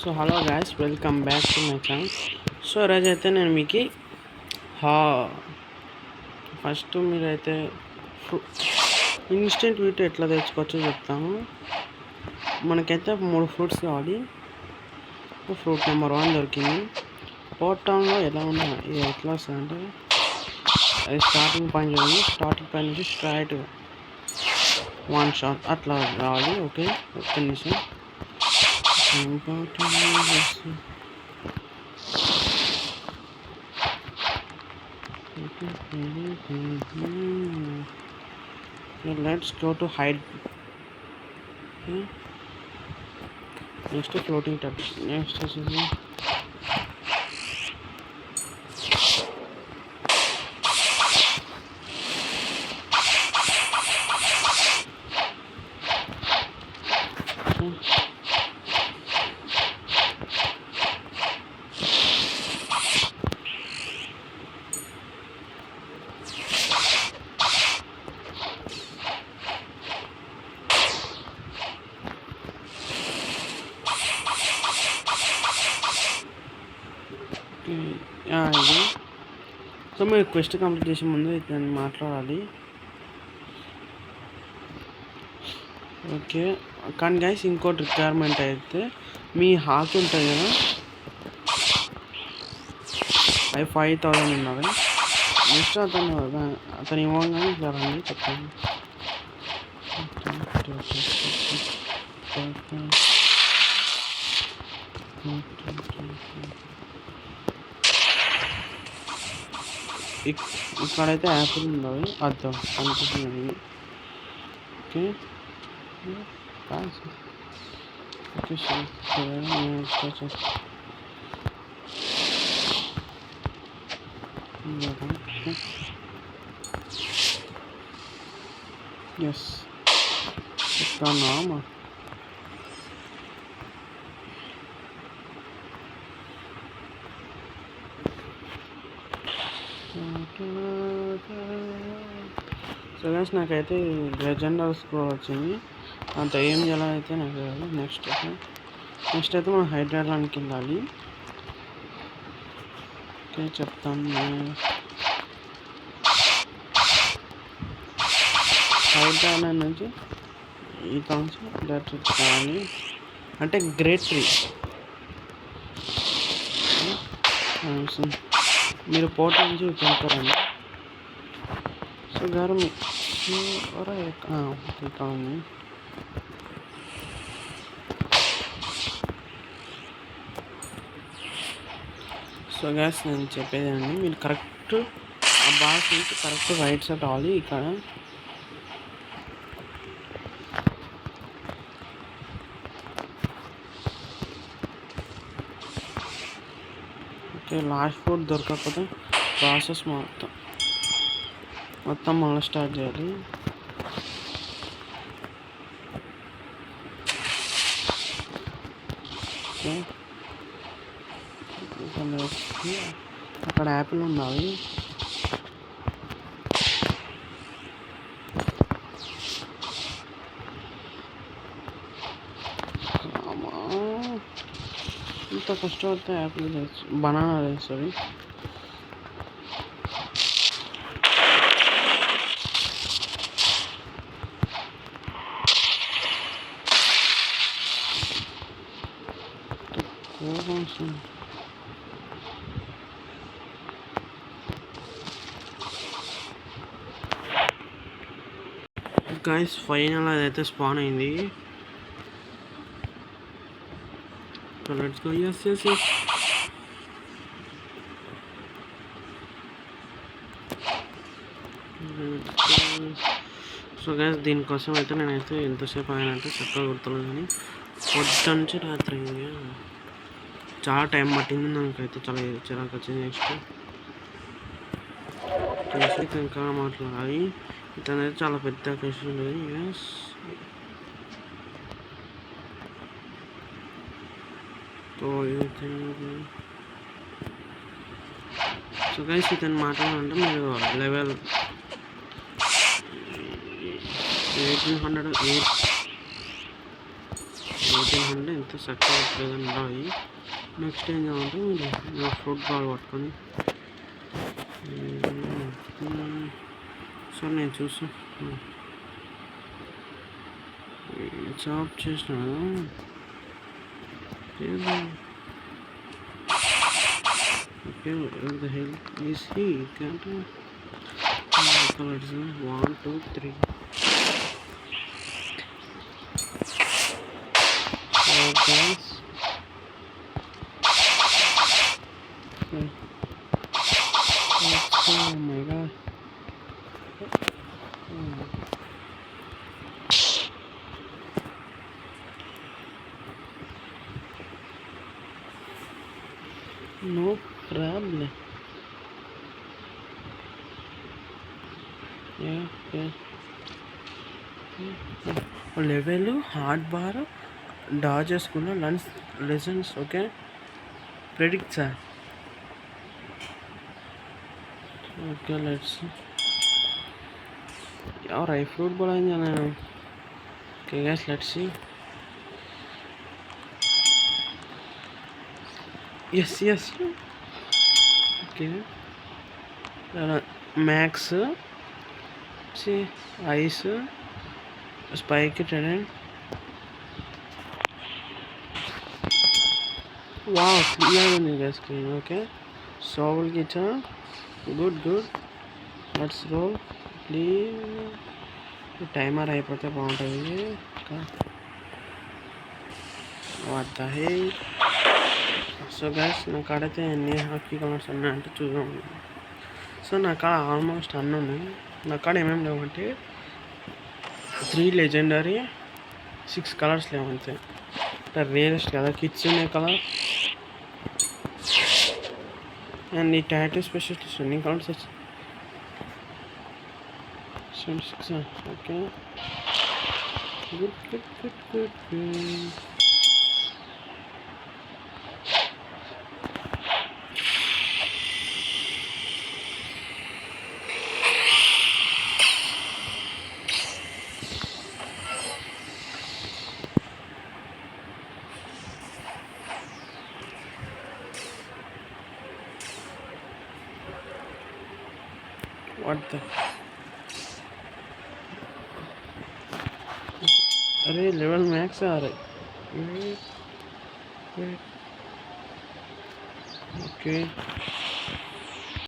So hello guys, welcome back to my channel. So ఈరోజు అయితే నేను మీకు ఫస్ట్ మీరైతే ఇన్స్టెంట్ వీట్ ఎట్లా తెచ్చుకోవచ్చో చెప్తాను. మనకైతే 3 ఫ్రూట్స్ కావాలి. ఫ్రూట్ నెంబర్ 1 దొరికింది. పోర్ట్ టౌన్లో ఎలా ఉన్నా ఎట్లా వస్తుందంటే అది స్టార్టింగ్ పాయింట్ చూడండి. స్టార్టింగ్ పాయింట్ నుంచి స్ట్రైట్ 1 షాట్ అట్లా రావాలి. ఓకే, ఒక్క నిమిషం. Let's go to hide. Next floating tap. Next is ఇది. సో మీరు క్వెస్ట్ కంప్లీట్ చేసే ముందు దాన్ని మాట్లాడాలి. ఓకే, కానీ గైస్ ఇంకోటి రిక్వైర్మెంట్ అయితే మీ హాక్ ఉంటుంది కదా, అవి 5000 ఉన్నది. నెక్స్ట్ అతను ఇవ్వగానే ఇట్లా రండి చెప్పండి. ఇక్కడైతే యాపిల్ ఉన్నది, అర్థం కనిపిస్తుంది. ఓకే ఎస్ ఇస్తాను. సో గైస్ నాకైతే లెజెండరీ స్కోర్ వచ్చింది. అంత ఏం చేయాలైతే నాకు తెలియదు. నెక్స్ట్ అయితే మనం హైడ్రాలాండ్కి వెళ్ళాలి. ఓకే చెప్తాను. హైడ్రాలాండ్ నుంచి ఈ కాన్సెప్ట్ డైరెక్ట్ కావాలి అంటే గ్రేట్ ట్రీ. మీరు పోటీ నుంచి తింటారండి. సో గారు ఉంది. సో గ్యాస్ నేను చెప్పేదండి, మీరు కరెక్ట్ ఆ బాక్స్ నుంచి కరెక్ట్ రైట్ సైడ్ రావాలి. ఇక్కడ ఓకే, లాస్ట్ ఫుడ్ దొరకకపోతే ప్రాసెస్ మొత్తం మళ్ళీ స్టార్ట్ చేయాలి. ఓకే, అక్కడ యాపిల్ ఉండాలి. ఇంత కష్టపడితే యాపిల్ బనానా వేస్తుంది. గైస్ ఫైనల్ అదైతే స్పాన్ అయింది. Let's go. Yes so guys దీనికోసం అయితే నేనైతే ఎంతసేపు అయినంటే చక్కగా గుర్తులేదు, కానీ పొద్దు నుంచి రాత్రి అయింది. చాలా టైం పట్టింది. నాకైతే చాలా చిరాకు వచ్చింది. నెక్స్ట్ చేసి ఇంకా మాట్లాడాలి. ఇతనైతే చాలా పెద్ద క్వశ్చన్ ఉండేది. ఎస్ సో గైస్ ఇతను మాట్లాడాలంటే మీరు లెవెల్ 1800 1500 ఇంత చక్కగా లేదని రాయి. నెక్స్ట్ ఏం చేయాలంటే మీరు ఫ్రూట్ బాల్ పట్టుకొని సో నేను చూసి చాప్ చేసిన okay the hell is he can't colors 1 2 3 guys oh my god no problem level hard bar డాజ్ చేసుకున్న lunch lessons okay predict sir okay let's और आई फ्रूट बोला जाना है okay guys let's see yes okay max see ice spike trend wow clear नहीं guys screen okay solve किया good let's roll please timer అయిపోతే బాగుంటుంది వాడతాయి సో గైస్ నా కాడైతే ఎన్ని హాకీ కలర్స్ ఉన్నాయంటే చూద్దాం సో నా కాడ ఆల్మోస్ట్ అన్నీ ఉన్నాయి నా కాడ ఏమేమి లేవంటే 3 లెజెండరీ 6 కలర్స్ లేవంతే రియలిస్ట్ కదా కిడ్స్ ఉన్నాయి కలర్ అండ్ ఈ టాటూ స్పెషలిస్ట్ ఎన్ని కలర్స్ వచ్చాయి 6 okay good what the अरे लेवल मैक्स आ रहा है ओके